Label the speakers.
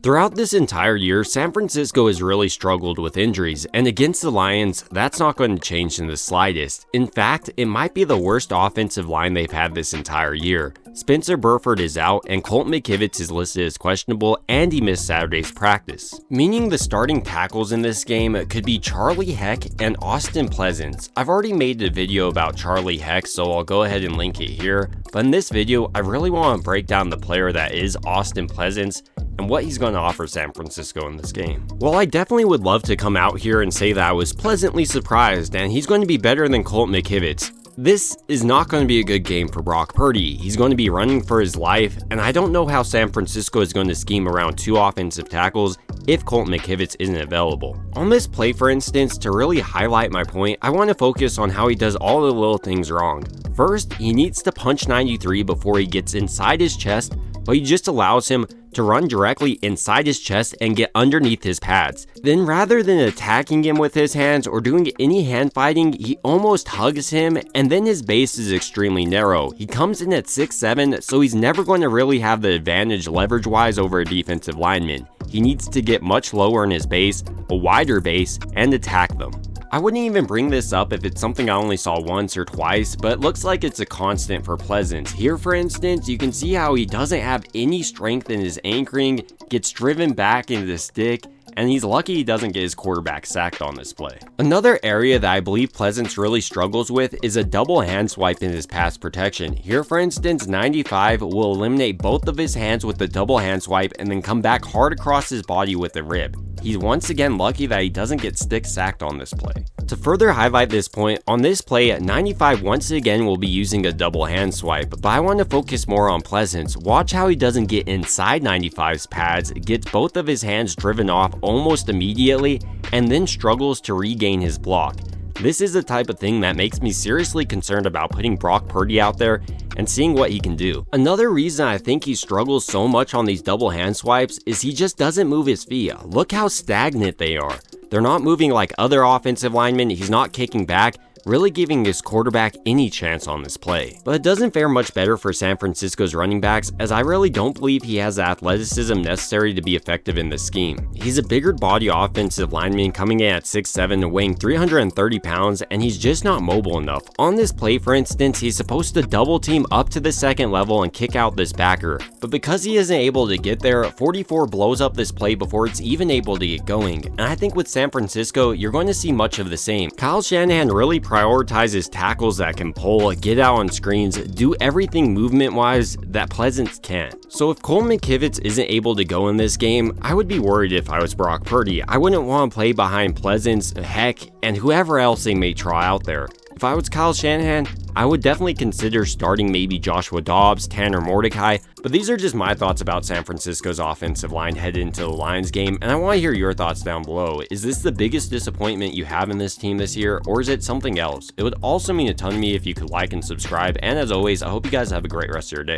Speaker 1: Throughout this entire year, San Francisco has really struggled with injuries, and against the Lions, that's not going to change in the slightest. In fact, it might be the worst offensive line they've had this entire year. Spencer Burford is out, and Colton McKivitz is listed as questionable, and he missed Saturday's practice. Meaning the starting tackles in this game could be Charlie Heck and Austin Pleasants. I've already made a video about Charlie Heck, so I'll go ahead and link it here. But in this video, I really want to break down the player that is Austin Pleasants and what he's going to offer San Francisco in this game. While I definitely would love to come out here and say that I was pleasantly surprised and he's going to be better than Colton McKivitz, this is not going to be a good game for Brock Purdy. He's going to be running for his life, and I don't know how San Francisco is going to scheme around two offensive tackles if Colton McKivitz isn't available. On this play, for instance, to really highlight my point, I want to focus on how he does all the little things wrong. First, he needs to punch 93 before he gets inside his chest, but he just allows him to run directly inside his chest and get underneath his pads. Then rather than attacking him with his hands or doing any hand fighting, he almost hugs him, and then his base is extremely narrow. He comes in at 6'7", so he's never going to really have the advantage leverage-wise over a defensive lineman. He needs to get much lower in his base, a wider base, and attack them. I wouldn't even bring this up if it's something I only saw once or twice, but it looks like it's a constant for Pleasants. Here, for instance, you can see how he doesn't have any strength in his anchoring, gets driven back into the stick, and he's lucky he doesn't get his quarterback sacked on this play. Another area that I believe Pleasants really struggles with is a double hand swipe in his pass protection. Here, for instance, 95 will eliminate both of his hands with the double hand swipe and then come back hard across his body with the rib. He's once again lucky that he doesn't get stick sacked on this play. To further highlight this point, on this play, 95 once again will be using a double hand swipe, but I want to focus more on Pleasants. Watch how he doesn't get inside 95's pads, gets both of his hands driven off almost immediately, and then struggles to regain his block. This is the type of thing that makes me seriously concerned about putting Brock Purdy out there and seeing what he can do. Another reason I think he struggles so much on these double hand swipes is he just doesn't move his feet. Look how stagnant they are. They're not moving like other offensive linemen, he's not kicking back, really giving his quarterback any chance on this play. But it doesn't fare much better for San Francisco's running backs, as I really don't believe he has the athleticism necessary to be effective in this scheme. He's a bigger body offensive lineman coming in at 6'7", weighing 330 pounds, and he's just not mobile enough. On this play, for instance, he's supposed to double team up to the second level and kick out this backer, but because he isn't able to get there, 44 blows up this play before it's even able to get going. And I think with San Francisco, you're going to see much of the same. Kyle Shanahan really prioritizes tackles that can pull, get out on screens, do everything movement-wise that Pleasants can't. So if Colton McKivitz isn't able to go in this game, I would be worried if I was Brock Purdy. I wouldn't want to play behind Pleasants, Heck, and whoever else they may try out there. If I was Kyle Shanahan, I would definitely consider starting maybe Joshua Dobbs, Tanner Mordecai, but these are just my thoughts about San Francisco's offensive line headed into the Lions game, and I want to hear your thoughts down below. Is this the biggest disappointment you have in this team this year, or is it something else? It would also mean a ton to me if you could like and subscribe, and as always, I hope you guys have a great rest of your day.